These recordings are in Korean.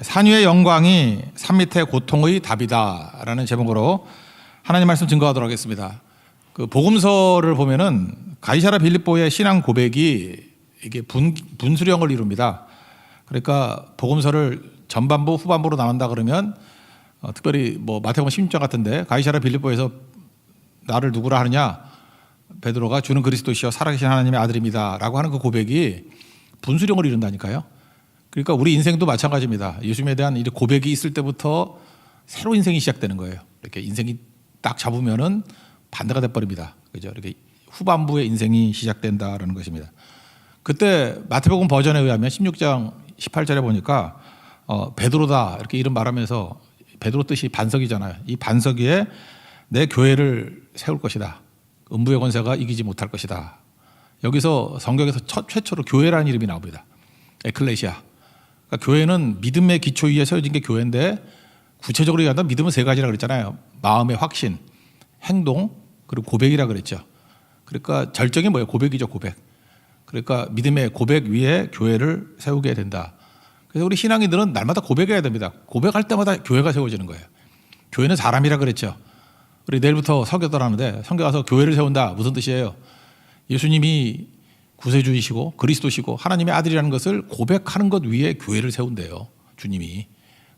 산위의 영광이 산 밑의 고통의 답이다라는 제목으로 하나님 말씀 증거하도록 하겠습니다. 그 복음서를 보면은 가이사랴 빌립보의 신앙 고백이 이게 분수령을 이룹니다. 그러니까 복음서를 전반부 후반부로 나눈다 그러면 특별히 뭐 마태복음 16장 같은데 가이사랴 빌립보에서 나를 누구라 하느냐, 베드로가 주는 그리스도시여 살아계신 하나님의 아들입니다라고 하는 그 고백이 분수령을 이룬다니까요. 그러니까 우리 인생도 마찬가지입니다. 예수님에 대한 이 고백이 있을 때부터 새로운 인생이 시작되는 거예요. 이렇게 인생이 딱 잡으면은 반대가 돼버립니다. 그죠? 이렇게 후반부의 인생이 시작된다라는 것입니다. 그때 마태복음 버전에 의하면 16장 18절에 보니까 베드로다 이렇게 이름 말하면서, 베드로 뜻이 반석이잖아요. 이 반석 위에 내 교회를 세울 것이다. 음부의 권세가 이기지 못할 것이다. 여기서 성경에서 최초로 교회라는 이름이 나옵니다. 에클레시아. 그러니까 교회는 믿음의 기초 위에 세워진 게 교회인데, 구체적으로 얘기한다면 믿음은 세 가지라 그랬잖아요. 마음의 확신, 행동, 그리고 고백이라 그랬죠. 그러니까 절정이 뭐예요? 고백이죠, 고백. 그러니까 믿음의 고백 위에 교회를 세우게 된다. 그래서 우리 신앙인들은 날마다 고백해야 됩니다. 고백할 때마다 교회가 세워지는 거예요. 교회는 사람이라 그랬죠. 우리 내일부터 설교들 하는데 성경 가서 교회를 세운다 무슨 뜻이에요? 예수님이 구세주이시고 그리스도시고 하나님의 아들이라는 것을 고백하는 것 위에 교회를 세운대요, 주님이.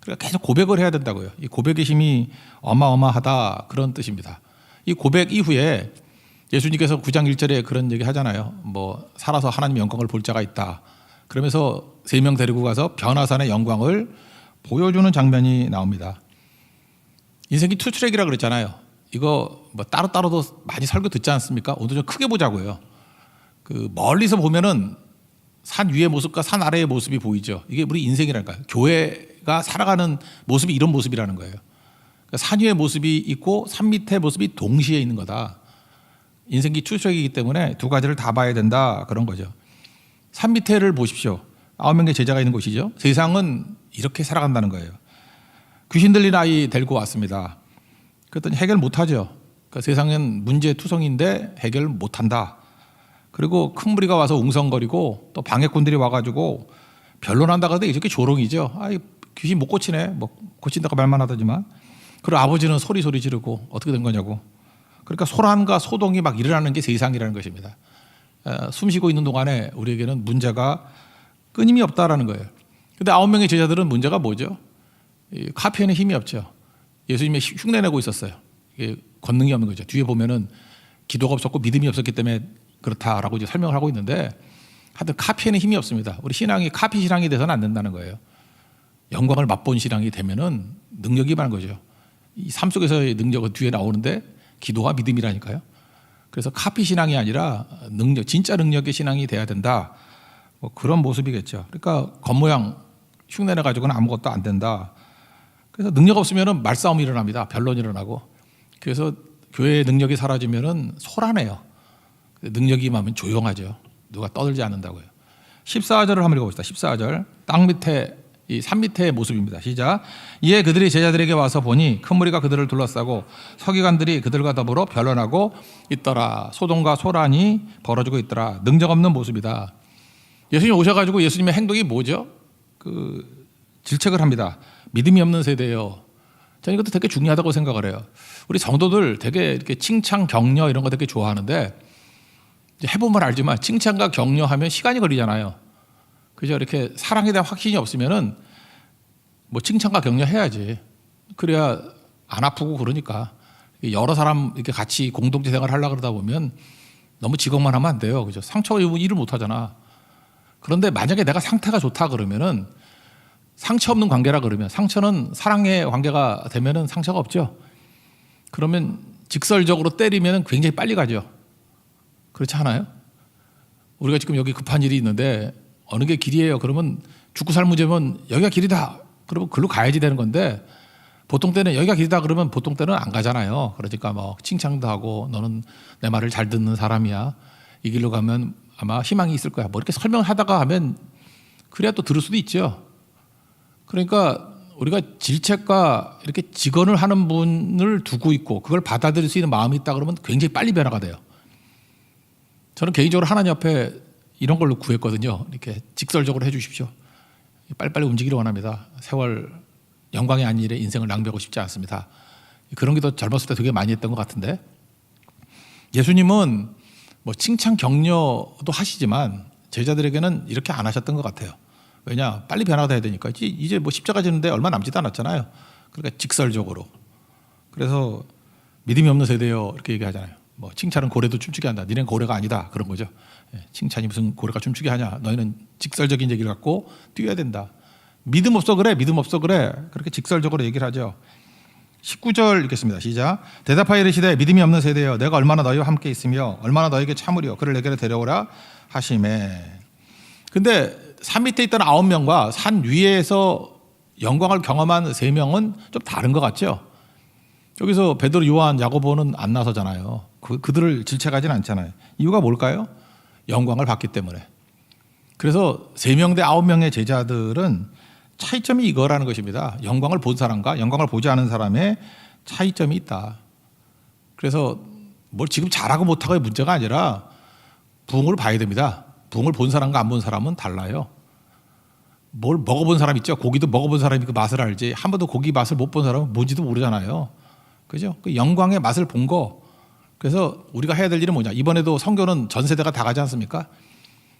그러니까 계속 고백을 해야 된다고요. 이 고백의 힘이 어마어마하다, 그런 뜻입니다. 이 고백 이후에 예수님께서 9장 1절에 그런 얘기 하잖아요. 뭐 살아서 하나님의 영광을 볼 자가 있다. 그러면서 3명 데리고 가서 변화산의 영광을 보여주는 장면이 나옵니다. 인생이 투트랙이라 그랬잖아요. 이거 뭐 따로따로도 많이 설교 듣지 않습니까? 오늘 좀 크게 보자고요. 그 멀리서 보면은 산 위의 모습과 산 아래의 모습이 보이죠. 이게 우리 인생이랄까요. 교회가 살아가는 모습이 이런 모습이라는 거예요. 그러니까 산 위의 모습이 있고 산 밑의 모습이 동시에 있는 거다. 인생이 투트랙이기 때문에 두 가지를 다 봐야 된다, 그런 거죠. 산 밑에를 보십시오. 9명의 제자가 있는 곳이죠. 세상은 이렇게 살아간다는 거예요. 귀신 들린 아이 데리고 왔습니다. 그랬더니 해결 못하죠. 그러니까 세상은 문제투성인데 해결 못한다. 그리고 큰 무리가 와서 웅성거리고 또 방해꾼들이 와가지고 변론한다고 하는데 이렇게 조롱이죠. 아이, 귀신 못 고치네. 뭐 고친다고 말만 하더지만. 그리고 아버지는 소리 지르고 어떻게 된 거냐고. 그러니까 소란과 소동이 막 일어나는 게 세상이라는 것입니다. 숨 쉬고 있는 동안에 우리에게는 문제가 끊임이 없다라는 거예요. 근데 9명의 제자들은 문제가 뭐죠? 카피에는 힘이 없죠. 예수님이 흉내내고 있었어요. 이게 권능이 없는 거죠. 뒤에 보면은 기도가 없었고 믿음이 없었기 때문에 그렇다라고 이제 설명을 하고 있는데, 하여튼 카피에는 힘이 없습니다. 우리 신앙이 카피 신앙이 돼서는 안 된다는 거예요. 영광을 맛본 신앙이 되면은 능력이 많은 거죠. 이 삶 속에서의 능력은 뒤에 나오는데 기도와 믿음이라니까요. 그래서 카피 신앙이 아니라 능력, 진짜 능력의 신앙이 돼야 된다. 뭐 그런 모습이겠죠. 그러니까 겉모양 흉내내 가지고는 아무것도 안 된다. 그래서 능력 없으면은 말싸움이 일어납니다. 변론이 일어나고. 그래서 교회의 능력이 사라지면은 소란해요. 능력이 임하면 조용하죠. 누가 떠들지 않는다고요. 14절을 한번 읽어봅시다. 14절. 땅 밑에, 이 산 밑의 모습입니다. 시작. 이에 그들이 제자들에게 와서 보니 큰 무리가 그들을 둘러싸고 서기관들이 그들과 더불어 변론하고 있더라. 소동과 소란이 벌어지고 있더라. 능력 없는 모습이다. 예수님 오셔가지고 예수님의 행동이 뭐죠? 질책을 합니다. 믿음이 없는 세대예요. 저는 이것도 되게 중요하다고 생각을 해요. 우리 성도들 되게 이렇게 칭찬, 격려 이런 거 되게 좋아하는데, 해보면 알지만 칭찬과 격려하면 시간이 걸리잖아요. 그죠? 이렇게 사랑에 대한 확신이 없으면은 뭐 칭찬과 격려해야지. 그래야 안 아프고. 그러니까 여러 사람 이렇게 같이 공동체 생활을 하려고 그러다 보면 너무 직업만 하면 안 돼요. 그죠? 상처가 입으면 일을 못 하잖아. 그런데 만약에 내가 상태가 좋다 그러면은, 상처 없는 관계라 그러면, 상처는 사랑의 관계가 되면은 상처가 없죠. 그러면 직설적으로 때리면 굉장히 빨리 가죠. 그렇지 않아요? 우리가 지금 여기 급한 일이 있는데 어느 게 길이에요? 그러면 죽고 살 문제면 여기가 길이다. 그러면 글로 가야지 되는 건데, 보통 때는 여기가 길이다 그러면 보통 때는 안 가잖아요. 그러니까 뭐 칭찬도 하고 너는 내 말을 잘 듣는 사람이야. 이 길로 가면 아마 희망이 있을 거야. 뭐 이렇게 설명하다가 하면 그래야 또 들을 수도 있죠. 그러니까 우리가 질책과 이렇게 직언을 하는 분을 두고 있고 그걸 받아들일 수 있는 마음이 있다 그러면 굉장히 빨리 변화가 돼요. 저는 개인적으로 하나님 앞에 이런 걸로 구했거든요. 이렇게 직설적으로 해 주십시오. 빨리빨리 움직이를 원합니다. 세월 영광이 아닌 일에 인생을 낭비하고 싶지 않습니다. 그런 게 더 젊었을 때 되게 많이 했던 것 같은데, 예수님은 뭐 칭찬 격려도 하시지만 제자들에게는 이렇게 안 하셨던 것 같아요. 왜냐, 빨리 변화가 돼야 되니까. 이제 뭐 십자가 지는데 얼마 남지도 않았잖아요. 그러니까 직설적으로. 그래서 믿음이 없는 세대요 이렇게 얘기하잖아요. 뭐 칭찬은 고래도 춤추게 한다. 니네는 고래가 아니다. 그런 거죠. 칭찬이 무슨 고래가 춤추게 하냐. 너희는 직설적인 얘기를 갖고 뛰어야 된다. 믿음 없어 그래. 믿음 없어 그래. 그렇게 직설적으로 얘기를 하죠. 19절 읽겠습니다. 시작. 대답하여 이르시되 믿음이 없는 세대여 내가 얼마나 너희와 함께 있으며 얼마나 너희에게 참으리요 그를 내게로 데려오라 하시매. 근데 산 밑에 있던 9명과 산 위에서 영광을 경험한 3명은 좀 다른 것 같죠. 여기서 베드로, 요한, 야고보는 안 나서잖아요. 그들을 질책하지는 않잖아요. 이유가 뭘까요? 영광을 받기 때문에. 그래서 3명 대 9명의 제자들은 차이점이 이거라는 것입니다. 영광을 본 사람과 영광을 보지 않은 사람의 차이점이 있다. 그래서 뭘 지금 잘하고 못하고의 문제가 아니라 부흥을 봐야 됩니다. 부흥을 본 사람과 안 본 사람은 달라요. 뭘 먹어본 사람 있죠. 고기도 먹어본 사람이 그 맛을 알지. 한 번도 고기 맛을 못 본 사람은 뭔지도 모르잖아요. 그죠? 그 영광의 맛을 본 거. 그래서 우리가 해야 될 일은 뭐냐. 이번에도 선교는 전 세대가 다 가지 않습니까?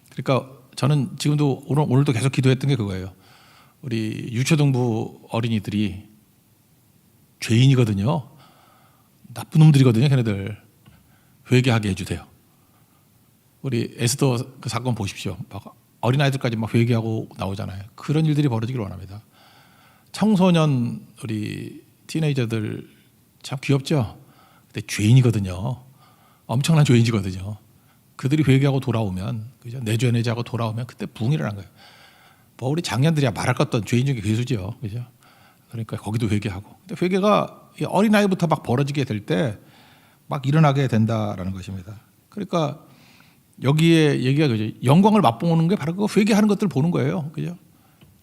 그러니까 저는 지금도 오늘도 계속 기도했던 게 그거예요. 우리 유초등부 어린이들이 죄인이거든요. 나쁜 놈들이거든요. 걔네들. 회개하게 해주세요. 우리 에스더 그 사건 보십시오. 막 어린아이들까지 막 회개하고 나오잖아요. 그런 일들이 벌어지길 원합니다. 청소년 우리 티네이저들 참 귀엽죠. 근데 죄인이거든요. 엄청난 죄인이거든요. 그들이 회개하고 돌아오면, 그죠? 내죄내죄하고 돌아오면 그때 부흥이 일어난 거예요. 뭐 우리 장년들이야 말할 것 없던 죄인 중에 괴수죠, 그죠? 그러니까 거기도 회개하고. 근데 회개가 어린 아이부터 막 벌어지게 될 때 막 일어나게 된다라는 것입니다. 그러니까 여기에 얘기가 그죠? 영광을 맛보는 게 바로 그 회개하는 것들을 보는 거예요, 그죠?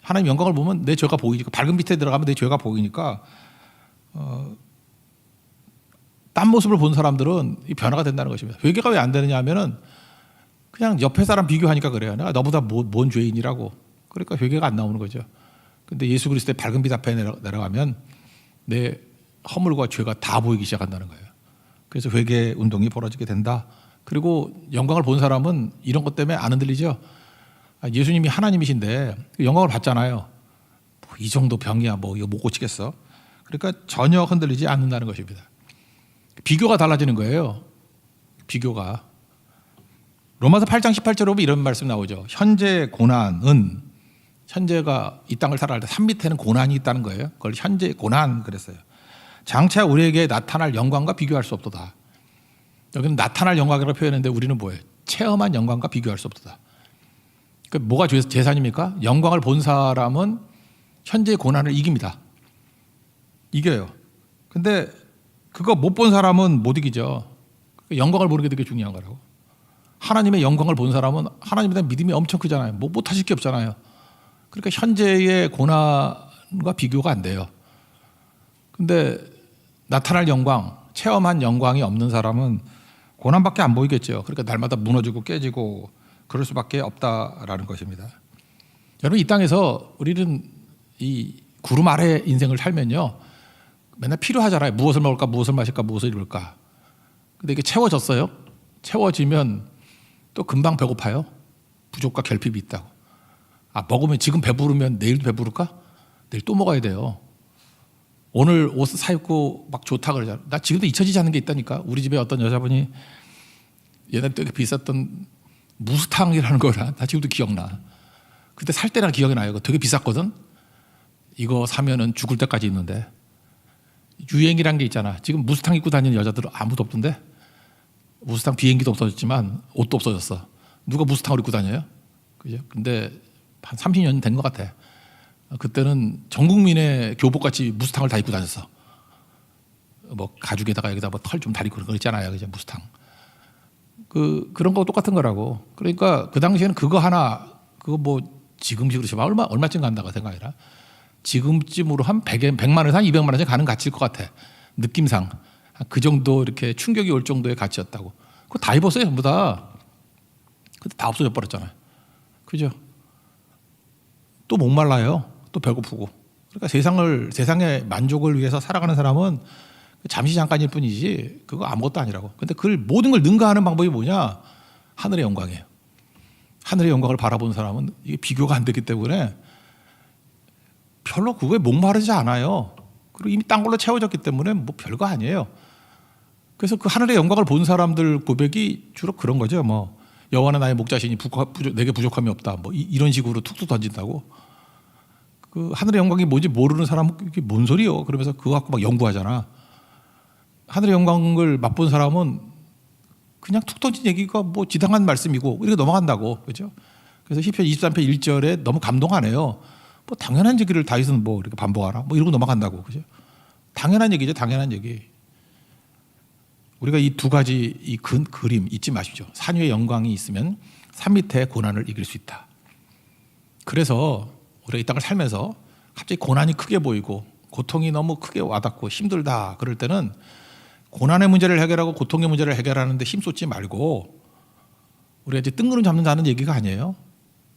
하나님 영광을 보면 내 죄가 보이니까, 밝은 빛에 들어가면 내 죄가 보이니까. 딴 모습을 본 사람들은 이 변화가 된다는 것입니다. 회개가 왜 안 되느냐 하면은 그냥 옆에 사람 비교하니까 그래요. 내가 너보다 뭔 죄인이라고. 그러니까 회개가 안 나오는 거죠. 근데 예수 그리스도의 밝은 빛 앞에 내려가면 내 허물과 죄가 다 보이기 시작한다는 거예요. 그래서 회개 운동이 벌어지게 된다. 그리고 영광을 본 사람은 이런 것 때문에 안 흔들리죠. 예수님이 하나님이신데 영광을 받잖아요. 뭐 이 정도 병이야 뭐 이거 못 고치겠어. 그러니까 전혀 흔들리지 않는다는 것입니다. 비교가 달라지는 거예요. 비교가. 로마서 8장 18절에 보면 이런 말씀 나오죠. 현재 고난은, 현재가 이 땅을 살아갈 때 산 밑에는 고난이 있다는 거예요. 그걸 현재 고난 그랬어요. 장차 우리에게 나타날 영광과 비교할 수 없도다. 여기는 나타날 영광이라고 표현했는데 우리는 뭐예요? 체험한 영광과 비교할 수 없도다. 그 뭐가 재산입니까? 영광을 본 사람은 현재의 고난을 이깁니다. 이겨요. 근데 그거 못 본 사람은 못 이기죠. 영광을 보는 게 되게 중요한 거라고. 하나님의 영광을 본 사람은 하나님에 대한 믿음이 엄청 크잖아요. 뭐 못하실 게 없잖아요. 그러니까 현재의 고난과 비교가 안 돼요. 근데 나타날 영광, 체험한 영광이 없는 사람은 고난밖에 안 보이겠죠. 그러니까 날마다 무너지고 깨지고 그럴 수밖에 없다라는 것입니다. 여러분, 이 땅에서 우리는 이 구름 아래 인생을 살면요, 맨날 필요하잖아요. 무엇을 먹을까, 무엇을 마실까, 무엇을 입을까. 근데 이게 채워졌어요. 채워지면 또 금방 배고파요. 부족과 결핍이 있다고. 먹으면 지금 배부르면 내일도 배부를까? 내일 또 먹어야 돼요. 오늘 옷 사입고 막 좋다 그러잖아. 나 지금도 잊혀지지 않는 게 있다니까. 우리 집에 어떤 여자분이 옛날에 되게 비쌌던 무스탕이라는 거라 나 지금도 기억나. 그때 살 때나 기억이 나요. 되게 비쌌거든. 이거 사면은 죽을 때까지 있는데. 유행이란 게 있잖아. 지금 무스탕 입고 다니는 여자들은 아무도 없던데. 무스탕 비행기도 없어졌지만 옷도 없어졌어. 누가 무스탕을 입고 다녀요? 그죠? 근데 한 30년 된 것 같아. 그때는 전 국민의 교복같이 무스탕을 다 입고 다녔어. 뭐 가죽에다가 여기다 뭐 털 좀 다리고 그런 거 있잖아요. 그죠? 무스탕. 그런 거 똑같은 거라고. 그러니까 그 당시에는 그거 하나, 그거 뭐 지금식으로 치면 얼마쯤 간다고 생각해라. 지금쯤으로 한 100만 원에서 한 200만 원씩 가는 가치일 것 같아. 느낌상. 그 정도 이렇게 충격이 올 정도의 가치였다고. 그거 다 입었어요, 전부 다. 근데 다 없어져 버렸잖아요. 그죠? 또 목말라요. 또 배고프고. 그러니까 세상의 만족을 위해서 살아가는 사람은 잠시 잠깐일 뿐이지 그거 아무것도 아니라고. 근데 그걸 모든 걸 능가하는 방법이 뭐냐? 하늘의 영광이에요. 하늘의 영광을 바라보는 사람은 이게 비교가 안 되기 때문에 별로 그거에 목마르지 않아요. 그리고 이미 딴 걸로 채워졌기 때문에 뭐 별거 아니에요. 그래서 그 하늘의 영광을 본 사람들 고백이 주로 그런 거죠. 뭐 여호와는 나의 목자시니 내게 부족함이 없다. 뭐 이런 식으로 툭툭 던진다고. 그 하늘의 영광이 뭔지 모르는 사람은 이게 뭔 소리요? 그러면서 그거 갖고 막 연구하잖아. 하늘의 영광을 맛본 사람은 그냥 툭 던진 얘기가 뭐 지당한 말씀이고 이렇게 넘어간다고. 그죠? 그래서 시편 23편 1절에 너무 감동 안 해요. 뭐 당연한 얘기를 다윗은 뭐 이렇게 반복하나? 뭐 이러고 넘어간다고. 그죠? 당연한 얘기죠. 당연한 얘기. 우리가 이 두 가지 이 그림 잊지 마십시오. 산 위에 영광이 있으면 산 밑에 고난을 이길 수 있다. 그래서 우리가 이 땅을 살면서 갑자기 고난이 크게 보이고 고통이 너무 크게 와닿고 힘들다 그럴 때는 고난의 문제를 해결하고 고통의 문제를 해결하는데 힘쏟지 말고 우리가 이제 뜬구름 잡는다는 얘기가 아니에요.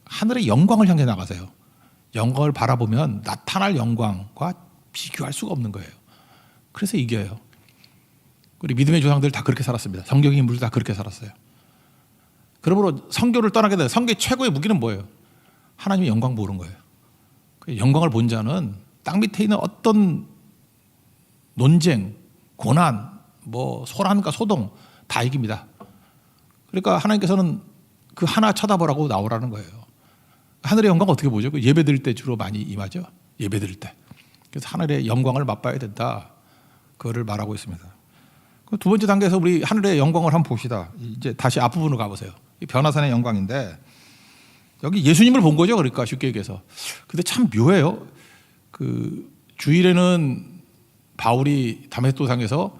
하늘의 영광을 향해 나가세요. 영광을 바라보면 나타날 영광과 비교할 수가 없는 거예요. 그래서 이겨요. 우리 믿음의 조상들 다 그렇게 살았습니다. 성경의 인물들 다 그렇게 살았어요. 그러므로 성교를 떠나게 되면 성교의 최고의 무기는 뭐예요? 하나님의 영광 보는 거예요. 영광을 본 자는 땅 밑에 있는 어떤 논쟁, 고난, 뭐 소란과 소동 다 이깁니다. 그러니까 하나님께서는 그 하나 쳐다보라고 나오라는 거예요. 하늘의 영광 어떻게 보죠? 예배 드릴 때 주로 많이 임하죠. 예배 드릴 때. 그래서 하늘의 영광을 맛봐야 된다. 그거를 말하고 있습니다. 두 번째 단계에서 우리 하늘의 영광을 한번 봅시다. 이제 다시 앞부분으로 가보세요. 이 변화산의 영광인데 여기 예수님을 본 거죠. 그러니까 쉽게 얘기해서. 근데 참 묘해요. 그 주일에는 바울이 다메섹도상에서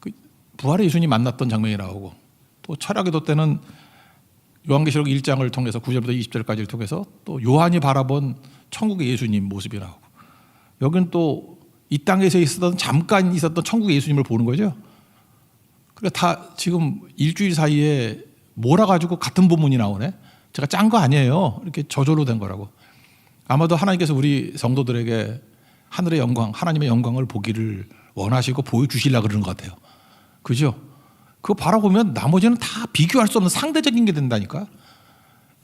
그 부활의 예수님 만났던 장면이 나오고 또 철학기도 때는 요한계시록 1장을 통해서 9절부터 20절까지를 통해서 또 요한이 바라본 천국의 예수님 모습이 나오고 여기는 또 이 땅에서 잠깐 있었던 천국의 예수님을 보는 거죠. 그러니까 다 지금 일주일 사이에 몰아가지고 같은 본문이 나오네. 제가 짠 거 아니에요. 이렇게 저절로 된 거라고. 아마도 하나님께서 우리 성도들에게 하늘의 영광, 하나님의 영광을 보기를 원하시고 보여주시려고 그러는 것 같아요. 그죠? 그거 바라보면 나머지는 다 비교할 수 없는 상대적인 게 된다니까.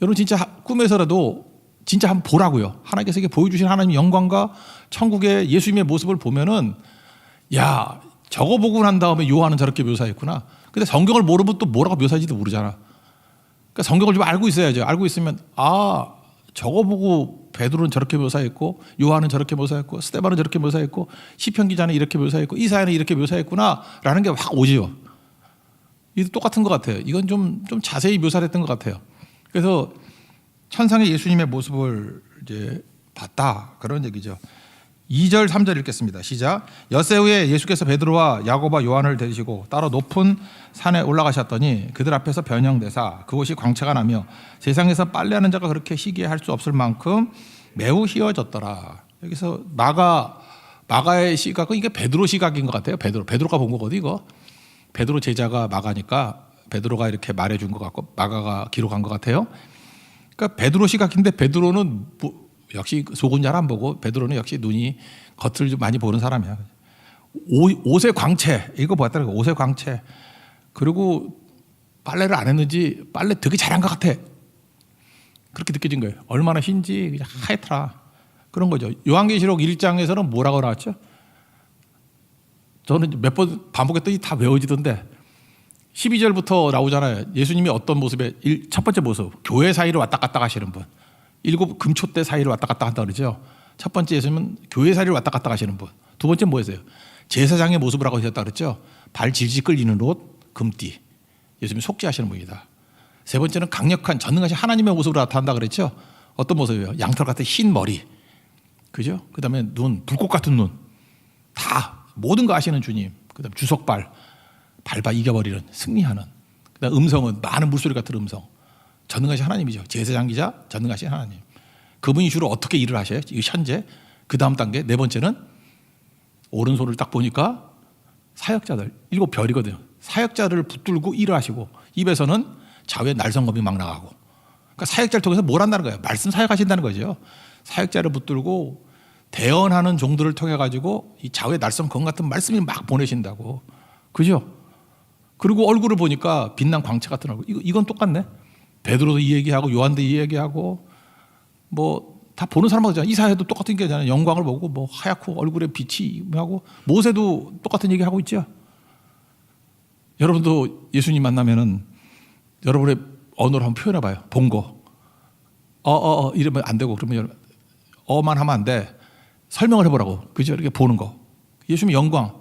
여러분 진짜 꿈에서라도 진짜 한번 보라고요. 하나님께서 이게 보여주신 하나님의 영광과 천국의 예수님의 모습을 보면은 야 저거 보고 난 다음에 요한은 저렇게 묘사했구나. 근데 성경을 모르면 또 뭐라고 묘사할지도 모르잖아. 그러니까 성경을 좀 알고 있어야죠. 알고 있으면 저거 보고 베드로는 저렇게 묘사했고 요한은 저렇게 묘사했고 스데반은 저렇게 묘사했고 시편 기자는 이렇게 묘사했고 이사야는 이렇게 묘사했구나라는 게 확 오지요. 이도 똑같은 것 같아요. 이건 좀 자세히 묘사를 했던 것 같아요. 그래서 천상의 예수님의 모습을 이제 봤다 그런 얘기죠. 2절 3절 읽겠습니다. 시작. 엿새 후에 예수께서 베드로와 야고보와 요한을 데리시고 따로 높은 산에 올라가셨더니 그들 앞에서 변형되사 그곳이 광채가 나며 세상에서 빨래하는 자가 그렇게 희게 할 수 없을 만큼 매우 희어졌더라. 여기서 마가의 시각은 이게 베드로 시각인 것 같아요. 베드로가 본 거거든 이거. 베드로 제자가 마가니까 베드로가 이렇게 말해준 것 같고 마가가 기록한 것 같아요. 그러니까 베드로 시각인데 베드로는 역시 속은 잘 안 보고 베드로는 역시 눈이 겉을 좀 많이 보는 사람이야. 옷의 광채 이거 봤다는 거. 옷의 광채. 그리고 빨래를 안 했는지 빨래 되게 잘한 것 같아. 그렇게 느껴진 거예요. 얼마나 흰지 그냥 하얗더라. 그런 거죠. 요한계시록 1장에서는 뭐라고 나왔죠? 저는 몇 번 반복했더니 다 외워지던데 12절부터 나오잖아요. 예수님이 어떤 모습에 첫 번째 모습 교회 사이를 왔다 갔다 하시는 분. 7 금초대 사이를 왔다 갔다 한다 그러죠. 첫 번째 예수님은 교회 사이를 왔다 갔다 하시는 분. 두 번째 뭐였어요? 제사장의 모습을 하고 계셨다 그랬죠. 발 질질 끌리는 옷, 금띠. 예수님이 속죄하시는 분이다. 세 번째는 강력한 전능하신 하나님의 모습으로 나타난다 그랬죠. 어떤 모습이에요? 양털 같은 흰 머리. 그죠? 그다음에 눈, 불꽃 같은 눈. 다 모든 거 아시는 주님. 그다음 주석발. 밟아 이겨버리는 승리하는. 그다음 음성은 많은 물소리 같은 음성. 전능하신 하나님이죠. 제사장이자 전능하신 하나님. 그분이 주로 어떻게 일을 하셔요? 현재. 그 다음 단계 네 번째는 오른손을 딱 보니까 사역자들 7별이거든요. 사역자를 붙들고 일을 하시고 입에서는 자외 날성검이 막 나가고. 그러니까 사역자를 통해서 뭘 한다는 거예요? 말씀 사역하신다는 거죠. 사역자를 붙들고 대언하는 종들을 통해 가지고 이 좌우의 날선 검 같은 말씀이 막 보내신다고. 그죠? 그리고 얼굴을 보니까 빛난 광채 같은 얼굴. 이건 똑같네. 베드로도 이 얘기하고 요한도 이 얘기하고 뭐 다 보는 사람마다 그러잖아. 이사야도 똑같은 얘기잖아요. 영광을 보고 뭐 하얗고 얼굴에 빛이 하고 모세도 똑같은 얘기하고 있죠. 여러분도 예수님 만나면은 여러분의 언어로 한번 표현해 봐요. 본 거. 이러면 안 되고 그러면 어만 하면 안 돼. 설명을 해보라고. 그죠? 이렇게 보는 거. 예수님 영광.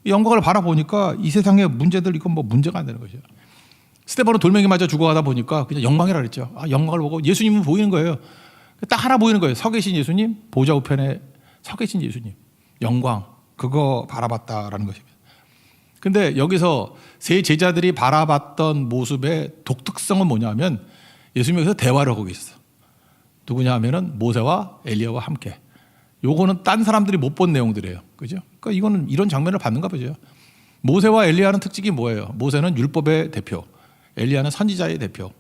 이 영광을 바라보니까 이 세상의 문제들 이건 뭐 문제가 안 되는 거죠. 스데반은 돌멩이 맞아 죽어가다 보니까 그냥 영광이라 그랬죠. 영광을 보고 예수님은 보이는 거예요. 딱 하나 보이는 거예요. 서 계신 예수님, 보좌 우편에 서 계신 예수님. 영광. 그거 바라봤다라는 것입니다. 근데 여기서 세 제자들이 바라봤던 모습의 독특성은 뭐냐면 예수님이 여기서 대화를 하고 계셨어. 누구냐 하면은 모세와 엘리야와 함께. 요거는 딴 사람들이 못 본 내용들이에요. 그죠? 그러니까 이거는 이런 장면을 받는가 보죠. 모세와 엘리야는 특징이 뭐예요? 모세는 율법의 대표, 엘리야는 선지자의 대표.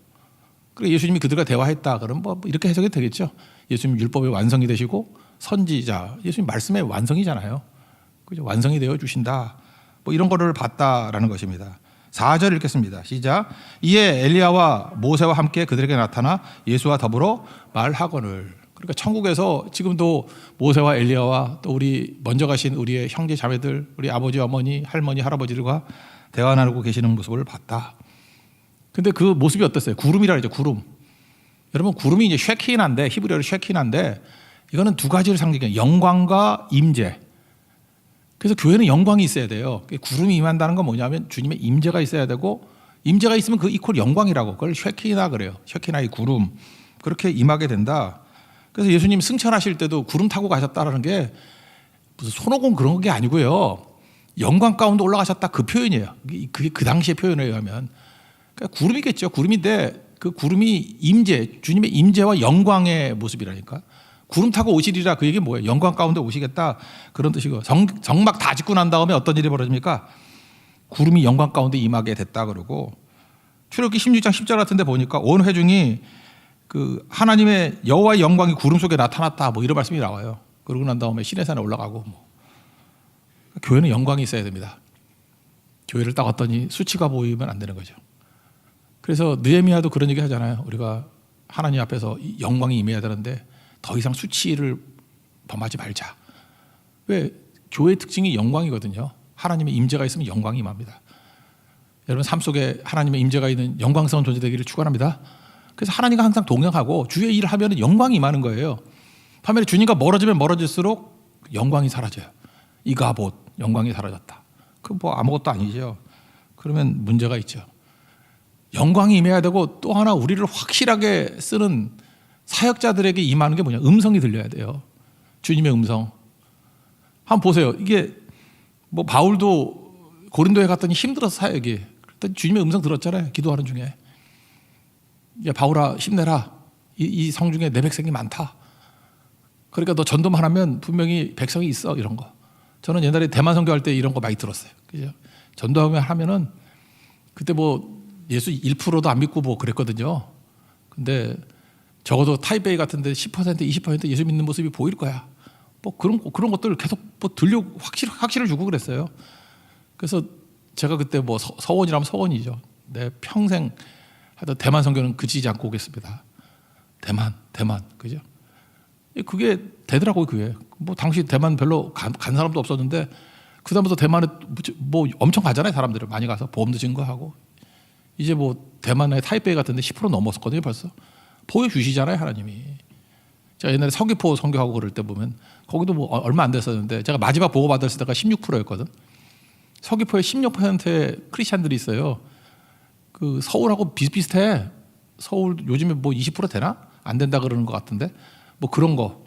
그리고 예수님이 그들과 대화했다. 그러면 뭐 이렇게 해석이 되겠죠. 예수님 율법의 완성이 되시고 선지자. 예수님 말씀의 완성이잖아요. 그죠? 완성이 되어 주신다. 뭐 이런 거를 봤다라는 것입니다. 4절 읽겠습니다. 시작. 이에 엘리야와 모세와 함께 그들에게 나타나 예수와 더불어 말하거늘. 그러니까 천국에서 지금도 모세와 엘리야와 또 우리 먼저 가신 우리의 형제 자매들, 우리 아버지, 어머니, 할머니, 할아버지들과 대화 나누고 계시는 모습을 봤다. 근데 그 모습이 어땠어요? 구름이라 그러죠. 구름. 여러분 구름이 이제 쉐키나인데 히브리어로 쉐키나인데 이거는 두 가지를 상징해요. 영광과 임재. 그래서 교회는 영광이 있어야 돼요. 구름이 임한다는 건 뭐냐면 주님의 임재가 있어야 되고 임재가 있으면 그 이퀄 영광이라고. 그걸 쉐키나 그래요. 쉐키나의 구름. 그렇게 임하게 된다. 그래서 예수님 승천하실 때도 구름 타고 가셨다라는 게 무슨 손오공 그런 게 아니고요. 영광 가운데 올라가셨다 그 표현이에요. 그게 그 당시의 표현에 의하면. 그러니까 구름이겠죠. 구름인데 그 구름이 임재, 주님의 임재와 영광의 모습이라니까. 구름 타고 오시리라 그 얘기 뭐예요? 영광 가운데 오시겠다 그런 뜻이고 정막 다 짓고 난 다음에 어떤 일이 벌어집니까? 구름이 영광 가운데 임하게 됐다 그러고 출애굽기 16장 10절 같은 데 보니까 온 회중이 그 하나님의 여호와의 영광이 구름 속에 나타났다 뭐 이런 말씀이 나와요. 그러고 난 다음에 시내산에 올라가고 뭐. 교회는 영광이 있어야 됩니다. 교회를 딱 왔더니 수치가 보이면 안 되는 거죠. 그래서 느헤미야도 그런 얘기 하잖아요. 우리가 하나님 앞에서 영광이 임해야 되는데 더 이상 수치를 범하지 말자. 왜? 교회의 특징이 영광이거든요. 하나님의 임재가 있으면 영광이 임합니다. 여러분 삶 속에 하나님의 임재가 있는 영광스러운 존재 되기를 축원합니다. 그래서 하나님과 항상 동행하고 주의 일을 하면 영광이 임하는 거예요. 반면에 주님과 멀어지면 멀어질수록 영광이 사라져요. 이가봇 영광이 사라졌다. 그 뭐 아무것도 아니죠. 그러면 문제가 있죠. 영광이 임해야 되고 또 하나 우리를 확실하게 쓰는 사역자들에게 임하는 게 뭐냐? 음성이 들려야 돼요. 주님의 음성. 한번 보세요. 이게 뭐 바울도 고린도에 갔더니 힘들어서 사역이. 그랬더니 주님의 음성 들었잖아요. 기도하는 중에. 야 바울아 힘내라. 이 성 중에 내 백성이 많다. 그러니까 너 전도만 하면 분명히 백성이 있어 이런 거. 저는 옛날에 대만 선교할 때 이런 거 많이 들었어요. 그죠? 전도하면은 그때 뭐 예수 1%도 안 믿고 뭐 그랬거든요. 근데 적어도 타이베이 같은데 10% 20% 예수 믿는 모습이 보일 거야. 뭐 그런 것들 계속 뭐 확실을 주고 그랬어요. 그래서 제가 그때 뭐 서원이라면 서원이죠. 내 평생 하여튼 대만 선교는 그치지 않고 오겠습니다. 대만 그죠? 그게 되더라고요. 그게 뭐 당시 대만 별로 간 사람도 없었는데 그 다음부터 대만에 뭐 엄청 가잖아요. 사람들을 많이 가서 보험도 증거하고 이제 뭐 대만의 타이베이 같은데 10% 넘었었거든요. 벌써 보여주시잖아요. 하나님이. 제가 옛날에 서귀포 선교하고 그럴 때 보면 거기도 뭐 얼마 안 됐었는데 제가 마지막 보고 받았을 때가 16%였거든. 서귀포에 16%의 크리스찬들이 있어요. 그 서울하고 비슷비슷해. 서울 요즘에 뭐 20% 되나? 안 된다 그러는 것 같은데 뭐 그런 거.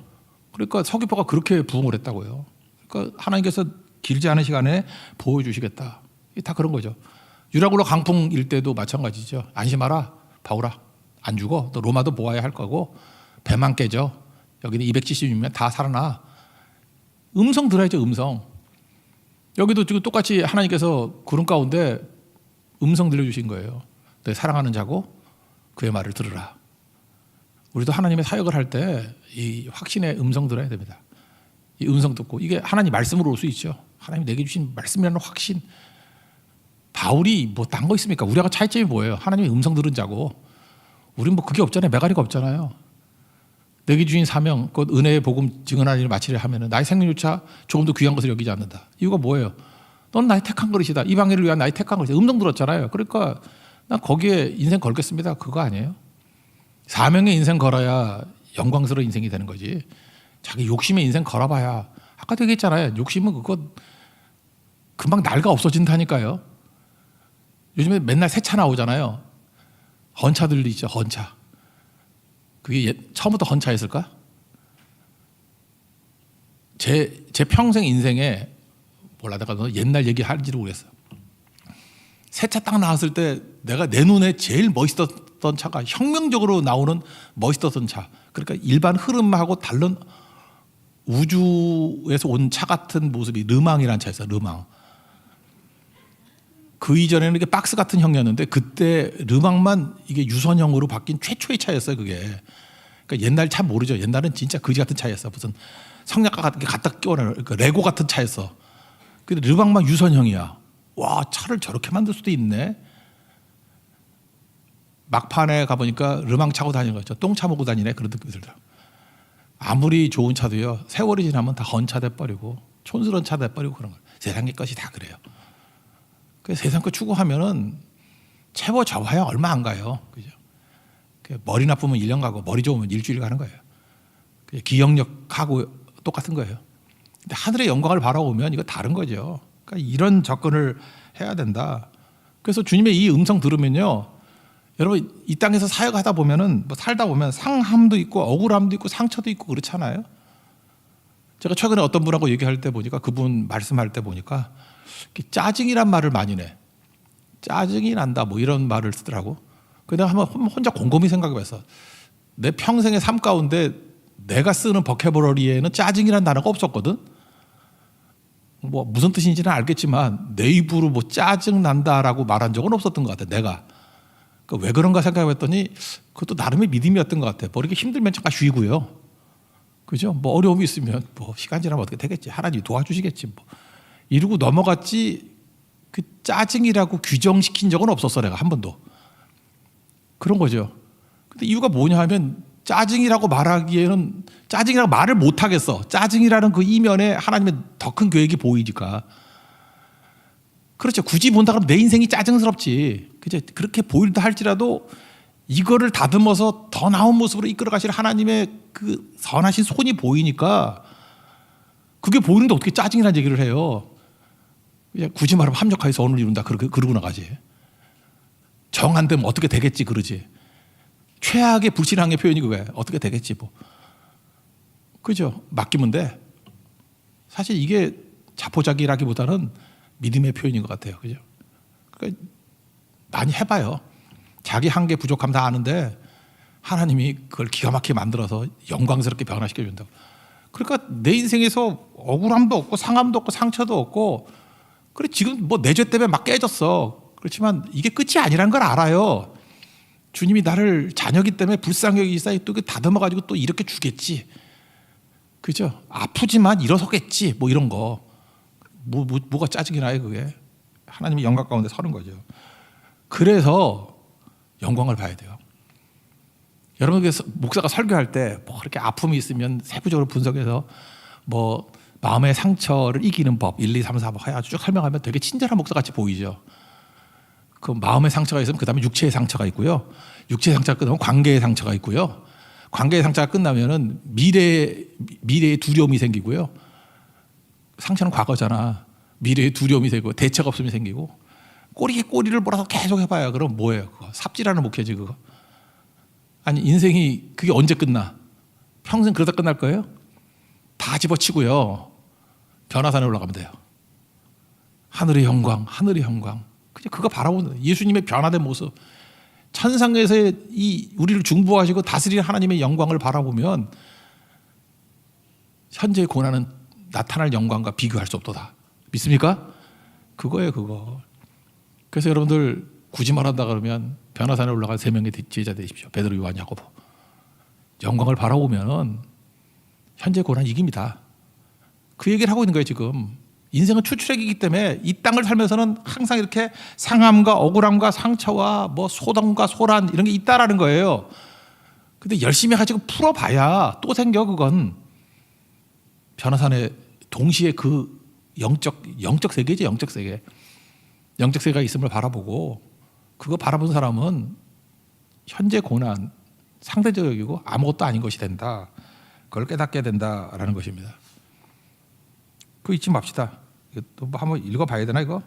그러니까 서귀포가 그렇게 부흥을 했다고요. 그러니까 하나님께서 길지 않은 시간에 보여주시겠다. 다 그런 거죠. 유라굴로 강풍일 때도 마찬가지죠. 안심하라 바울아 안 죽어. 너 로마도 모아야 할 거고 배만 깨져. 여기는 276명 다 살아나. 음성 들어야죠. 음성. 여기도 지금 똑같이 하나님께서 구름 가운데 음성 들려주신 거예요. 내 사랑하는 자고 그의 말을 들으라. 우리도 하나님의 사역을 할 때 이 확신의 음성 들어야 됩니다. 이 음성 듣고 이게 하나님 말씀으로 올 수 있죠. 하나님 내게 주신 말씀이라는 확신. 바울이 뭐 딴 거 있습니까? 우리하고 차이점이 뭐예요? 하나님의 음성 들은 자고 우린 뭐 그게 없잖아요. 메가리가 없잖아요. 내게 주신 사명, 곧 은혜의 복음 증언하는 일을 마치려 하면은 나의 생명조차 조금 더 귀한 것을 여기지 않는다. 이유가 뭐예요? 넌 나의 택한 그릇이다. 이 방해를 위한 나의 택한 그릇이다. 음성 들었잖아요. 그러니까 난 거기에 인생 걸겠습니다. 그거 아니에요? 사명에 인생 걸어야 영광스러운 인생이 되는 거지. 자기 욕심에 인생 걸어봐야 아까도 얘기했잖아요. 욕심은 그거 금방 낡아 없어진다니까요. 요즘에 맨날 새 차 나오잖아요. 헌차들도 있죠. 헌차. 그게 처음부터 헌차였을까? 제 평생 인생에 몰라 내가 옛날 얘기 할지도 모르겠어. 새 차 딱 나왔을 때 내가 내 눈에 제일 멋있었던 차가 혁명적으로 나오는 멋있었던 차. 그러니까 일반 흐름하고 다른 우주에서 온 차 같은 모습이 르망이라는 차였어요. 르망. 그 이전에는 이게 박스 같은 형이었는데 그때 르망만 이게 유선형으로 바뀐 최초의 차였어요. 그게. 그러니까 옛날 차 모르죠. 옛날은 진짜 거지 같은 차였어. 무슨 성냥갑 같은 게 갖다 끼워내는 그러니까 레고 같은 차였어. 근데 르망만 유선형이야. 와, 차를 저렇게 만들 수도 있네. 막판에 가보니까 르망 차고 다니는 거죠. 똥차 먹고 다니네. 그런 느낌이 들더라고요. 아무리 좋은 차도요. 세월이 지나면 다 헌차 돼버리고 촌스러운 차 돼버리고 그런 거예요. 세상의 것이 다 그래요. 그래서 세상 거 추구하면은 채워 잡아야 얼마 안 가요. 그죠? 머리 나쁘면 1년 가고 머리 좋으면 일주일 가는 거예요. 기억력하고 똑같은 거예요. 근데 하늘의 영광을 바라보면 이거 다른 거죠. 그러니까 이런 접근을 해야 된다. 그래서 주님의 이 음성 들으면요. 여러분 이 땅에서 사역하다 보면은 뭐 살다 보면 상함도 있고 억울함도 있고 상처도 있고 그렇잖아요. 제가 최근에 어떤 분하고 얘기할 때 보니까 그분 말씀할 때 보니까 짜증이란 말을 많이 내. 짜증이 난다 뭐 이런 말을 쓰더라고. 그래서 내가 한번 혼자 곰곰이 생각해봤어. 내 평생의 삶 가운데 내가 쓰는 버캐버러리에는 짜증이란 단어가 없었거든. 뭐 무슨 뜻인지는 알겠지만 내 입으로 뭐 짜증 난다라고 말한 적은 없었던 것 같아. 내가. 그러니까 왜 그런가 생각해봤더니 그것도 나름의 믿음이었던 것 같아. 뭐 이렇게 힘들면 잠깐 쉬고요. 그죠? 뭐 어려움이 있으면 뭐 시간 지나면 어떻게 되겠지. 하나님이 도와주시겠지. 뭐 이러고 넘어갔지. 그 짜증이라고 규정시킨 적은 없었어. 내가 한 번도. 그런 거죠. 근데 이유가 뭐냐 하면 짜증이라고 말하기에는 짜증이라고 말을 못 하겠어. 짜증이라는 그 이면에 하나님의 더 큰 계획이 보이니까. 그렇죠. 굳이 본다 그러면 내 인생이 짜증스럽지. 그죠? 그렇게 보일다 할지라도 이거를 다듬어서 더 나은 모습으로 이끌어 가실 하나님의 그 선하신 손이 보이니까 그게 보이는데 어떻게 짜증이라는 얘기를 해요. 그냥 굳이 말하면 합력하여서 언을 이룬다. 그러고 나가지. 정 안 되면 어떻게 되겠지 그러지. 최악의 불신앙의 표현이 그거야. 어떻게 되겠지 뭐. 그죠? 맡기면 돼. 사실 이게 자포자기라기보다는 믿음의 표현인 것 같아요. 그죠? 그러니까 많이 해봐요. 자기 한계 부족함 다 아는데 하나님이 그걸 기가 막히게 만들어서 영광스럽게 변화시켜 준다고. 그러니까 내 인생에서 억울함도 없고 상함도 없고 상처도 없고 그래 지금 뭐 내 죄 때문에 막 깨졌어. 그렇지만 이게 끝이 아니라는 걸 알아요. 주님이 나를 자녀기 때문에 불쌍히 여기사 또 다듬어 가지고 또 이렇게 주겠지. 그죠? 아프지만 일어서겠지. 뭐 이런 거. 뭐가 짜증이 나요 그게. 하나님의 영광 가운데 서는 거죠. 그래서 영광을 봐야 돼요. 여러분 목사가 설교할 때 뭐 그렇게 아픔이 있으면 세부적으로 분석해서 뭐 마음의 상처를 이기는 법 1, 2, 3, 4 해가지고 쭉 설명하면 되게 친절한 목사같이 보이죠. 그 마음의 상처가 있으면 그 다음에 육체의 상처가 있고요. 육체의 상처가 끝나면 관계의 상처가 있고요. 관계의 상처가 끝나면은 미래의 두려움이 생기고요. 상처는 과거잖아. 미래의 두려움이 생기고 대책 없음이 생기고 꼬리에 꼬리를 몰아서 계속 해봐요. 그럼 뭐예요? 그거 삽질하는 목회지 그거. 아니 인생이 그게 언제 끝나? 평생 그러다 끝날 거예요? 다 집어치고요. 변화산에 올라가면 돼요. 하늘의 영광, 하늘의 영광. 그냥 그거 바라보는 예수님의 변화된 모습. 천상에서의 이 우리를 중보하시고 다스리는 하나님의 영광을 바라보면 현재의 고난은 나타날 영광과 비교할 수 없도다. 믿습니까? 그거예요, 그거. 그래서 여러분들 굳이 말한다 그러면 변화산에 올라간 3명의 제자 되십시오. 베드로, 요한, 야고보. 영광을 바라보면 현재 고난 이깁니다. 그 얘기를 하고 있는 거예요. 지금 인생은 추출액이기 때문에 이 땅을 살면서는 항상 이렇게 상함과 억울함과 상처와 뭐 소동과 소란 이런 게 있다라는 거예요. 근데 열심히 가지고 풀어봐야 또 생겨. 그건 변호사네 동시에 그 영적 세계죠. 영적 세계. 영적 세계가 있음을 바라보고 그거 바라본 사람은 현재 고난 상대적이고 아무것도 아닌 것이 된다. 그걸 깨닫게 된다라는 것입니다. 그거 잊지 맙시다. 또 한번 읽어봐야 되나 이거?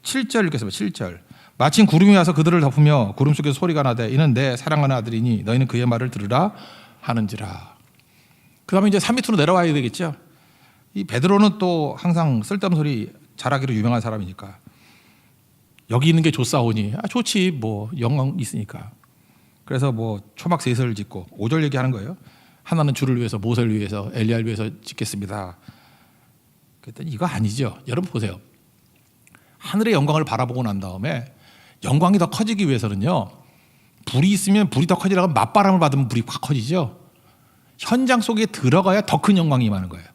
7절 읽겠습니다. 7절. 마침 구름이 와서 그들을 덮으며 구름 속에서 소리가 나되 이는 내 사랑하는 아들이니 너희는 그의 말을 들으라 하는지라. 그 다음에 이제 산 밑으로 내려와야 되겠죠. 이 베드로는 또 항상 쓸데없는 소리 잘하기로 유명한 사람이니까 여기 있는 게 좋사오니 좋지 뭐 영광 있으니까. 그래서 뭐 초막 셋을 짓고 5절 얘기하는 거예요. 하나는 주를 위해서 모세를 위해서 엘리야를 위해서 짓겠습니다. 그랬더니 이거 아니죠. 여러분 보세요. 하늘의 영광을 바라보고 난 다음에 영광이 더 커지기 위해서는요. 불이 있으면 불이 더 커지라고 맞바람을 받으면 불이 확 커지죠. 현장 속에 들어가야 더 큰 영광이 임하는 거예요.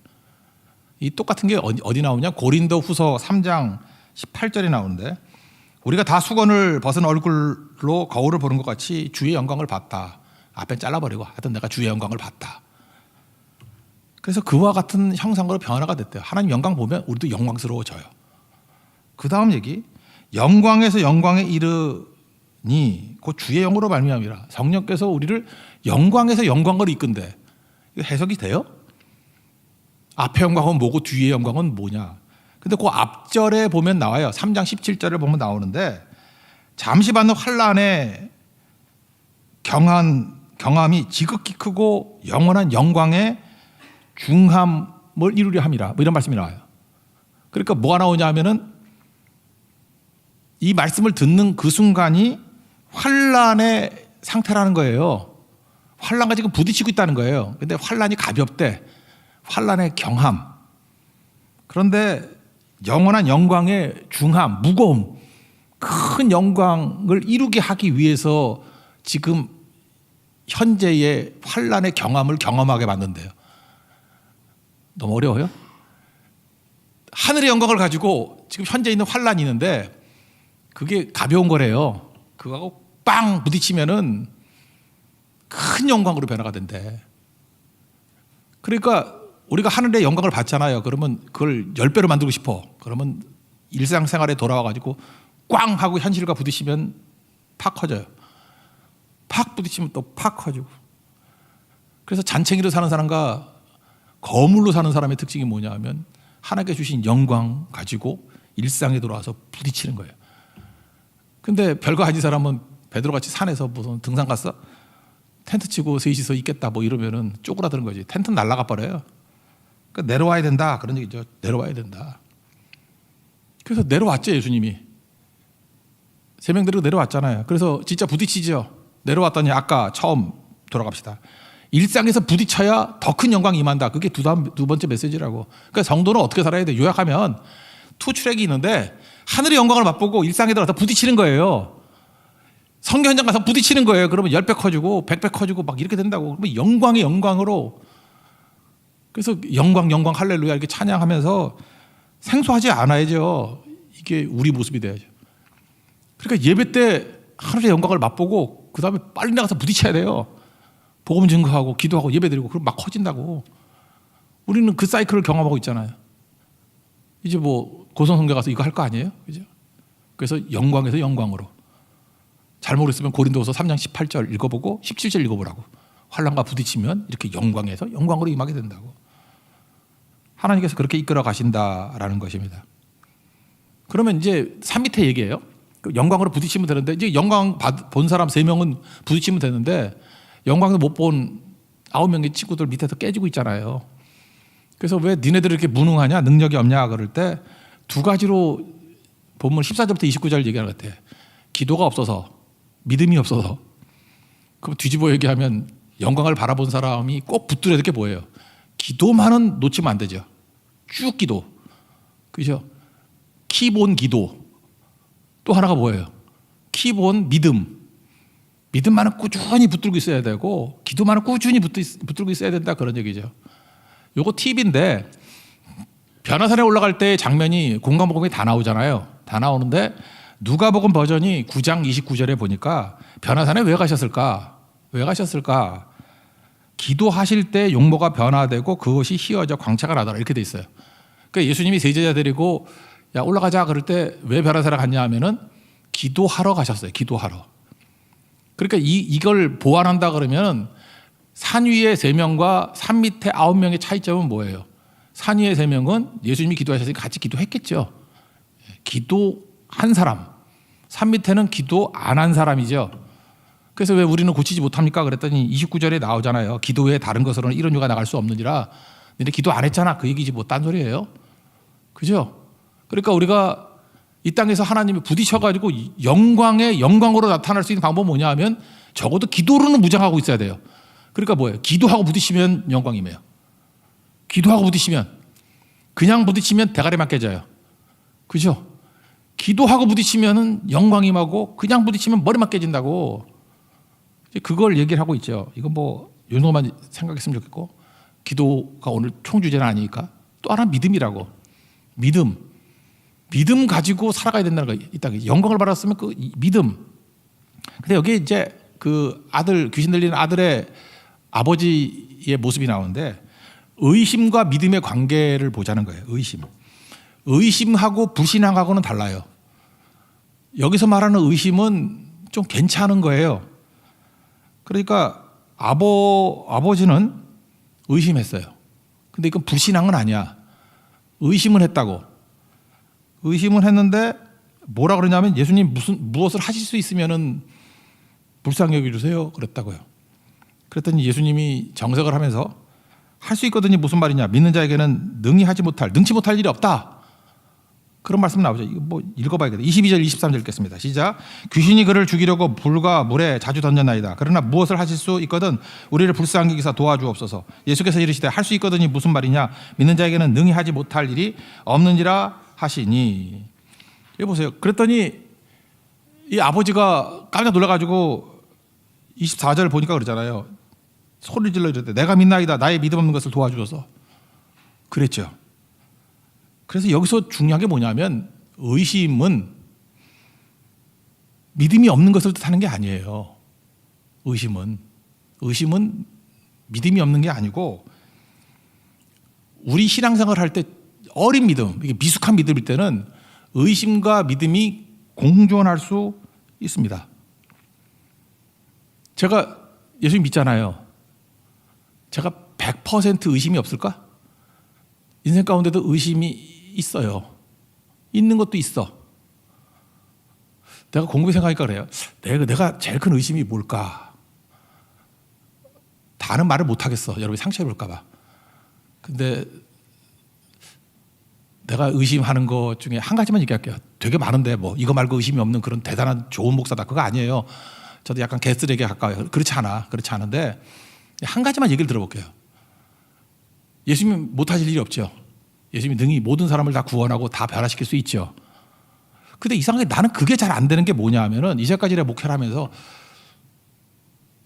이 똑같은 게 어디 나오냐? 고린도 후서 3장 18절에 나오는데 우리가 다 수건을 벗은 얼굴로 거울을 보는 것 같이 주의 영광을 봤다. 앞에 잘라버리고 하여튼 내가 주의 영광을 봤다. 그래서 그와 같은 형상으로 변화가 됐대요. 하나님 영광 보면 우리도 영광스러워져요. 그 다음 얘기, 영광에서 영광에 이르니 곧 주의 영으로 말미암이라. 성령께서 우리를 영광에서 영광으로 이끈대. 이거 해석이 돼요? 앞의 영광은 뭐고 뒤의 영광은 뭐냐? 근데 그 앞절에 보면 나와요. 3장 17절에 보면 나오는데 잠시 받는 환난의 경함이 지극히 크고 영원한 영광의 중함을 이루려 함이라. 뭐 이런 말씀이 나와요. 그러니까 뭐가 나오냐 하면은 이 말씀을 듣는 그 순간이 환난의 상태라는 거예요. 환난과 지금 부딪히고 있다는 거예요. 근데 환난이 가볍대. 환난의 경함. 그런데 영원한 영광의 중함, 무거움, 큰 영광을 이루게 하기 위해서 지금 현재의 환난의 경험을 경험하게 만든대요. 너무 어려워요? 하늘의 영광을 가지고 지금 현재 있는 환난이 있는데 그게 가벼운 거래요. 그거하고 빵 부딪히면은 큰 영광으로 변화가 된대. 그러니까 우리가 하늘의 영광을 받잖아요. 그러면 그걸 10배로 만들고 싶어. 그러면 일상생활에 돌아와가지고 꽝 하고 현실과 부딪히면 팍 커져요. 팍 부딪히면 또 팍 커지고. 그래서 잔챙이로 사는 사람과 거물로 사는 사람의 특징이 뭐냐 하면 하나님께 주신 영광 가지고 일상에 돌아와서 부딪히는 거예요. 근데 별거 아닌 사람은 베드로같이 산에서 무슨 등산 갔어? 텐트 치고 셋이서 있겠다 뭐 이러면은 쪼그라드는 거지. 텐트는 날아가 버려요. 그러니까 내려와야 된다 그런 얘기죠. 내려와야 된다. 그래서 내려왔죠. 예수님이 3명 데리고 내려왔잖아요. 그래서 진짜 부딪히죠. 내려왔더니 아까 처음 돌아갑시다. 일상에서 부딪혀야 더 큰 영광이 임한다. 그게 두 번째 메시지라고. 그러니까 성도는 어떻게 살아야 돼? 요약하면 투트랙이 있는데 하늘의 영광을 맛보고 일상에 들어가서 부딪히는 거예요. 성경 현장 가서 부딪히는 거예요. 그러면 10배 커지고 100배 커지고 막 이렇게 된다고. 그러면 영광의 영광으로. 그래서 영광 할렐루야 이렇게 찬양하면서 생소하지 않아야죠. 이게 우리 모습이 돼야죠. 그러니까 예배 때 하늘의 영광을 맛보고 그 다음에 빨리 나가서 부딪혀야 돼요. 복음 증거하고 기도하고 예배드리고 그럼 막 커진다고. 우리는 그 사이클을 경험하고 있잖아요. 이제 뭐 고성성교 가서 이거 할 거 아니에요? 그죠? 그래서 영광에서 영광으로. 잘 모르겠으면 고린도후서 3장 18절 읽어보고 17절 읽어보라고. 환난과 부딪히면 이렇게 영광에서 영광으로 임하게 된다고. 하나님께서 그렇게 이끌어 가신다라는 것입니다. 그러면 이제 산 밑에 얘기예요. 영광으로 부딪히면 되는데 이제 영광 본 사람 3명은 부딪히면 되는데 영광을 못 본 9명의 친구들 밑에서 깨지고 있잖아요. 그래서 왜 니네들 이렇게 무능하냐, 능력이 없냐 그럴 때 2가지로 본문 14절부터 29절 얘기하는 것 같아. 기도가 없어서, 믿음이 없어서. 그럼 뒤집어 얘기하면 영광을 바라본 사람이 꼭 붙들어야 될 게 뭐예요? 기도만은 놓치면 안 되죠. 쭉 기도. 그죠? 키본 기도. 또 하나가 뭐예요? 키본 믿음. 믿음만은 꾸준히 붙들고 있어야 되고 기도만은 꾸준히 붙들고 있어야 된다, 그런 얘기죠. 요거 팁인데, 변화산에 올라갈 때 장면이 공간복음이 다 나오잖아요. 다 나오는데 누가복음 버전이 9장 29절에 보니까 변화산에 왜 가셨을까? 왜 가셨을까? 기도하실 때 용모가 변화되고 그것이 희어져 광채가 나더라, 이렇게 돼 있어요. 그러니까 예수님이 세 제자 데리고 야 올라가자 그럴 때 왜 변화산에 갔냐 하면은 기도하러 가셨어요. 기도하러. 그러니까 이걸 보완한다 그러면 산 위에 3명과 산 밑에 9명의 차이점은 뭐예요? 산 위에 3명은 예수님이 기도하셨으니까 같이 기도했겠죠. 기도한 사람. 산 밑에는 기도 안 한 사람이죠. 그래서 왜 우리는 고치지 못합니까? 그랬더니 29절에 나오잖아요. 기도 외에 다른 것으로는 이런 유가 나갈 수 없느니라. 너네 기도 안 했잖아, 그 얘기지 뭐 딴 소리예요. 그죠? 그러니까 우리가 이 땅에서 하나님이 부딪혀가지고 영광의 영광으로 나타날 수 있는 방법은 뭐냐 하면 적어도 기도로는 무장하고 있어야 돼요. 그러니까 뭐예요? 기도하고 부딪히면 영광이에요. 기도하고 부딪히면, 그냥 부딪히면 대가리만 깨져요. 그죠? 기도하고 부딪히면 영광임하고 그냥 부딪히면 머리만 깨진다고. 그걸 얘기를 하고 있죠. 이건 뭐 이 정도만 생각했으면 좋겠고, 기도가 오늘 총주제는 아니니까. 또 하나 믿음이라고. 믿음 가지고 살아가야 된다는 거. 이 땅에 영광을 받았으면 그 믿음. 근데 여기 이제 그 아들, 귀신 들리는 아들의 아버지의 모습이 나오는데, 의심과 믿음의 관계를 보자는 거예요. 의심하고 불신앙하고는 달라요. 여기서 말하는 의심은 좀 괜찮은 거예요. 그러니까 아버지는 의심했어요. 근데 이건 불신앙은 아니야. 의심은 했다고. 의심은 했는데 뭐라 그러냐면 예수님 무엇을 하실 수 있으면은 불쌍히 여겨주세요, 그랬다고요. 그랬더니 예수님이 정색을 하면서 할 수 있거든요. 무슨 말이냐? 믿는 자에게는 능치 못할 일이 없다. 그런 말씀 나오죠. 이거 뭐 읽어봐야겠다. 22절 23절 읽겠습니다. 시작. 귀신이 그를 죽이려고 불과 물에 자주 던졌나이다. 그러나 무엇을 하실 수 있거든 우리를 불쌍히 여기사 도와주옵소서. 예수께서 이르시되 할 수 있거든이 무슨 말이냐? 믿는 자에게는 능히 하지 못할 일이 없는지라 하시니. 여기 보세요. 그랬더니 이 아버지가 깜짝 놀라가지고 24절 보니까 그러잖아요. 소리를 질러 이랬대. 내가 믿나이다. 나의 믿음 없는 것을 도와주소서. 그랬죠. 그래서 여기서 중요한 게 뭐냐면 의심은 믿음이 없는 것을 뜻하는 게 아니에요. 의심은 믿음이 없는 게 아니고, 우리 신앙생활을 할 때 어린 믿음, 이게 미숙한 믿음일 때는 의심과 믿음이 공존할 수 있습니다. 제가 예수님 믿잖아요. 제가 100% 의심이 없을까? 인생 가운데도 의심이 있어요. 있는 것도 있어. 내가 공부해 생각하니까 그래요. 내가 제일 큰 의심이 뭘까? 다는 말을 못 하겠어. 여러분이 상처해볼까 봐. 근데 내가 의심하는 것 중에 한 가지만 얘기할게요. 되게 많은데 뭐 이거 말고 의심이 없는 그런 대단한 좋은 목사다, 그거 아니에요. 저도 약간 개쓰레기에 가까워요. 그렇지 않은데 한 가지만 얘기를 들어볼게요. 예수님 못하실 일이 없죠. 예수님이 능히 모든 사람을 다 구원하고 다 변화시킬 수 있죠. 근데 이상하게 나는 그게 잘 안 되는 게 뭐냐 하면은, 이제까지 내가 목회를 하면서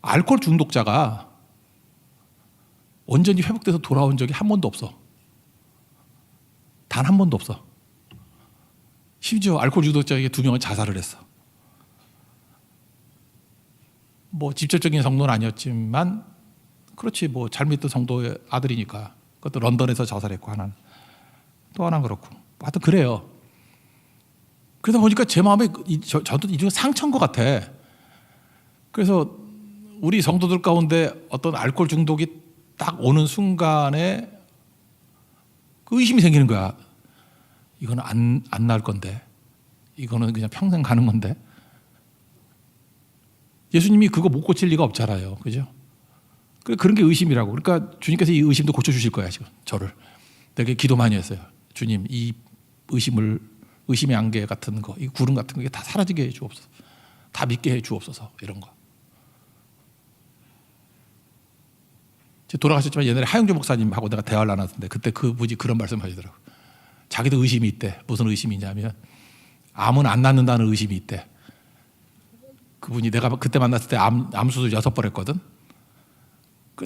알코올 중독자가 온전히 회복돼서 돌아온 적이 한 번도 없어. 단 한 번도 없어. 심지어 알코올 중독자에게 2명은 자살을 했어. 뭐 직접적인 성도는 아니었지만, 그렇지 뭐 잘 믿던 성도의 아들이니까. 그것도 런던에서 자살했고, 하나는 또 하나는 그렇고. 하여튼 그래요. 그러다 보니까 제 마음에 저도 이중에 상처인 것 같아. 그래서 우리 성도들 가운데 어떤 알코올 중독이 딱 오는 순간에 그 의심이 생기는 거야. 이거는 안 나을 건데, 이거는 그냥 평생 가는 건데. 예수님이 그거 못 고칠 리가 없잖아요. 그죠? 그런 게 의심이라고. 그러니까 주님께서 이 의심도 고쳐주실 거야, 지금 저를. 되게 기도 많이 했어요. 주님, 이 의심의 안개 같은 거, 이 구름 같은 거 다 사라지게 해 주옵소서. 다 믿게 해 주옵소서. 이런 거. 돌아가셨지만 옛날에 하영조 목사님하고 내가 대화를 나눴는데, 그때 그분이 그런 말씀 하시더라고요. 자기도 의심이 있대. 무슨 의심이냐면 암은 안 낫는다는 의심이 있대. 그분이 내가 그때 만났을 때 암수술 6번 했거든.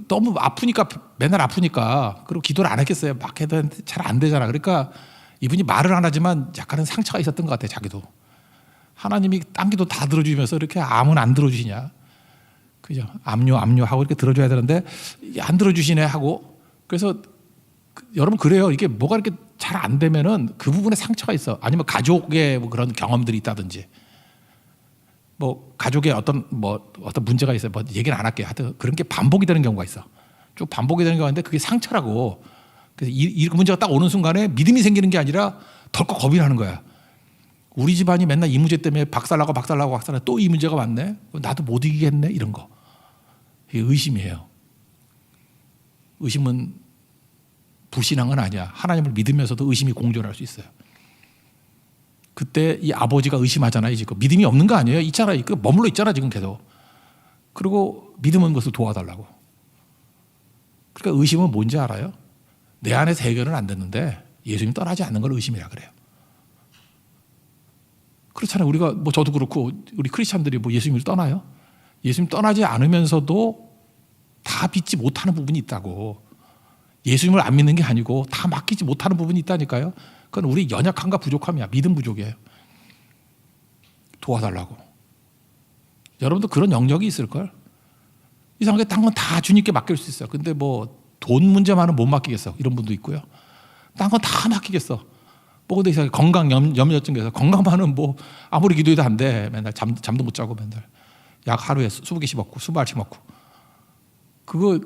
너무 아프니까, 맨날 아프니까. 그리고 기도를 안 했겠어요. 막 해도 잘 안 되잖아. 그러니까 이분이 말을 안 하지만 약간은 상처가 있었던 것 같아. 자기도. 하나님이 딴 기도 다 들어주면서 이렇게 암은 안 들어주시냐. 그죠? 압류 하고 이렇게 들어줘야 되는데 이게 안 들어주시네 하고. 그래서 여러분 그래요. 이게 뭐가 이렇게 잘 안 되면은 그 부분에 상처가 있어. 아니면 가족의 뭐 그런 경험들이 있다든지. 뭐 가족에 어떤 문제가 있어요. 뭐 얘기는 안 할게요. 하여튼 그런 게 반복이 되는 경우가 있어. 쭉 반복이 되는 경우가 있는데 그게 상처라고. 그래서 이 문제가 딱 오는 순간에 믿음이 생기는 게 아니라 덜컥 겁이 나는 거야. 우리 집안이 맨날 이 문제 때문에 박살나고 또 이 문제가 왔네. 나도 못 이기겠네 이런 거. 이게 의심이에요. 의심은 불신앙은 아니야. 하나님을 믿으면서도 의심이 공존할 수 있어요. 그때 이 아버지가 의심하잖아요. 지금 믿음이 없는 거 아니에요? 있잖아요. 머물러 있잖아 지금 계속. 그리고 믿음 없는 것을 도와달라고. 그러니까 의심은 뭔지 알아요? 내 안에서 해결은 안 됐는데 예수님 떠나지 않는 걸 의심이라 그래요. 그렇잖아요. 우리가 뭐 저도 그렇고 우리 크리스찬들이 뭐 예수님을 떠나요? 예수님 떠나지 않으면서도 다 믿지 못하는 부분이 있다고. 예수님을 안 믿는 게 아니고 다 맡기지 못하는 부분이 있다니까요. 그건 우리 연약함과 부족함이야. 믿음 부족이에요. 도와달라고. 여러분도 그런 영역이 있을걸? 이상하게 딴 건 다 주님께 맡길 수 있어요. 근데 뭐 돈 문제만은 못 맡기겠어. 이런 분도 있고요. 딴 건 다 맡기겠어. 뭐 근데 이상하게 건강 염려증에서 건강만은 뭐 아무리 기도해도 안 돼. 맨날 잠도 못 자고 맨날 약 하루에 20개씩 먹고 20알씩 먹고. 그거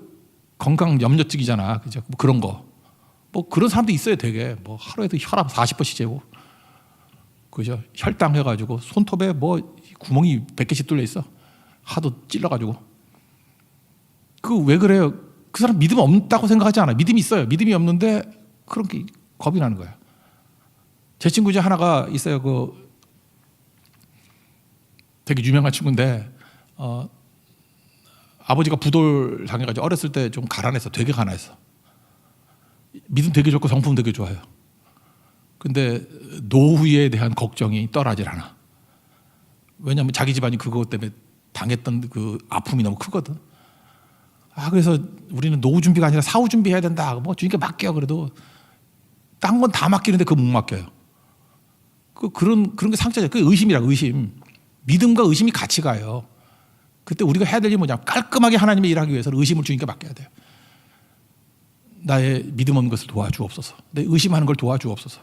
건강 염려증이잖아. 그죠? 뭐 그런 거. 뭐 그런 사람도 있어요. 되게 뭐 하루에도 혈압 40번씩 재고, 그죠? 혈당 해가지고 손톱에 뭐 구멍이 100개씩 뚫려 있어. 하도 찔러가지고. 그 왜 그래요? 그 사람 믿음 없다고 생각하지 않아요. 믿음이 있어요. 믿음이 없는데 그런 게 겁이 나는 거야. 제 친구 중에 하나가 있어요. 그 되게 유명한 친구인데 아버지가 부돌 당해가지고 어렸을 때 좀 가난했어. 되게 가난했어. 믿음 되게 좋고 성품 되게 좋아요. 근데 노후에 대한 걱정이 떠나질 않아. 왜냐하면 자기 집안이 그것 때문에 당했던 그 아픔이 너무 크거든. 그래서 우리는 노후 준비가 아니라 사후 준비해야 된다. 뭐 주님께 맡겨. 그래도 딴 건 다 맡기는데 그거 못 맡겨요. 그런 게 상처죠. 그게 의심이라고. 의심. 믿음과 의심이 같이 가요. 그때 우리가 해야 될 일이 뭐냐? 깔끔하게 하나님의 일하기 위해서는 의심을 주님께 맡겨야 돼요. 나의 믿음 없는 것을 도와주옵소서. 내 의심하는 걸 도와주옵소서.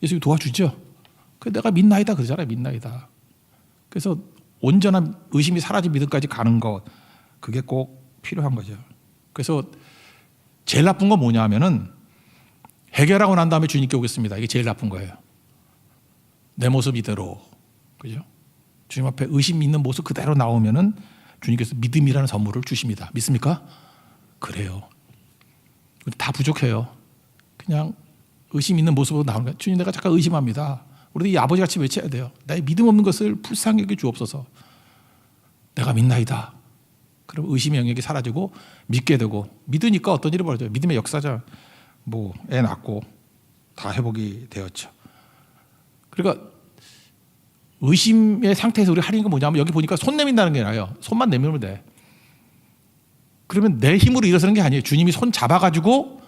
예수님이 도와주죠. 내가 믿나이다 그러잖아요. 믿나이다. 그래서 온전한 의심이 사라진 믿음까지 가는 것, 그게 꼭 필요한 거죠. 그래서 제일 나쁜 건 뭐냐 하면은 해결하고 난 다음에 주님께 오겠습니다. 이게 제일 나쁜 거예요. 내 모습 이대로. 그죠? 주님 앞에 의심 있는 모습 그대로 나오면은 주님께서 믿음이라는 선물을 주십니다. 믿습니까? 그래요. 다 부족해요. 그냥 의심 있는 모습으로 나오는 거예요. 주님, 내가 잠깐 의심합니다. 우리도 이 아버지 같이 외쳐야 돼요. 나의 믿음 없는 것을 불쌍히 여겨 주옵소서. 내가 믿나이다. 그럼 의심의 영역이 사라지고 믿게 되고, 믿으니까 어떤 일이 벌어져요. 믿음의 역사죠. 뭐 애 낳고 다 회복이 되었죠. 그러니까 의심의 상태에서 우리 하는 건 뭐냐면, 여기 보니까 손 내민다는 게 나와요. 손만 내밀면 돼. 그러면 내 힘으로 일어서는 게 아니에요. 주님이 손 잡아가지고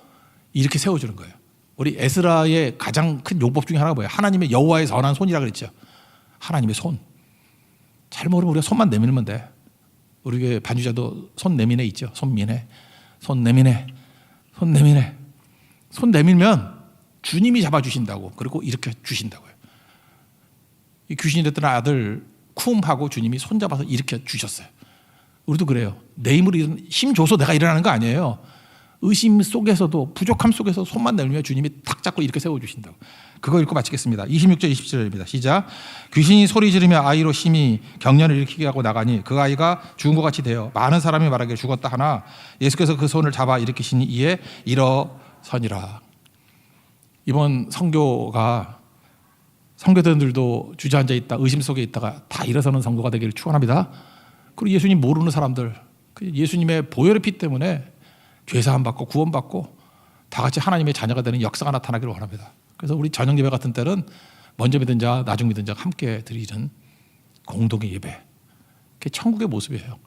이렇게 세워주는 거예요. 우리 에스라의 가장 큰 용법 중에 하나가 뭐예요? 하나님의 여호와의 선한 손이라 그랬죠. 하나님의 손. 잘 모르면 우리가 손만 내밀면 돼. 우리 교회 반주자도 손 내미네 있죠. 손미네. 손 내미네. 손 내미네. 손 내밀면 주님이 잡아주신다고. 그리고 이렇게 주신다고요. 이 귀신이 됐던 아들 쿰하고 주님이 손 잡아서 이렇게 주셨어요. 우리도 그래요. 내 힘으로 힘 줘서 내가 일어나는 거 아니에요. 의심 속에서도, 부족함 속에서 손만 내밀면 주님이 탁 잡고 이렇게 세워주신다고. 그거 읽고 마치겠습니다. 26절 27절입니다. 시작. 귀신이 소리 지르며 아이로 심히 경련을 일으키게 하고 나가니 그 아이가 죽은 것 같이 되어 많은 사람이 말하기를 죽었다 하나 예수께서 그 손을 잡아 일으키시니 이에 일어서니라. 이번 선교가 선교대원들도 주저앉아 있다, 의심 속에 있다가 다 일어서는 선교가 되기를 축원합니다. 그리고 예수님 모르는 사람들, 예수님의 보혈의 피 때문에 죄사함 받고 구원받고 다 같이 하나님의 자녀가 되는 역사가 나타나기를 원합니다. 그래서 우리 저녁 예배 같은 때는 먼저 믿은 자, 나중 믿은 자가 함께 드리는 공동의 예배, 그게 천국의 모습이에요.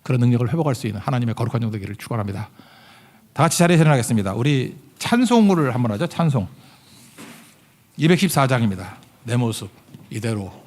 그런 능력을 회복할 수 있는 하나님의 거룩한 종 되기를 축원합니다. 다 같이 자리에 일어나겠습니다. 우리 찬송을 한번 하죠. 찬송 214장입니다. 내 모습 이대로.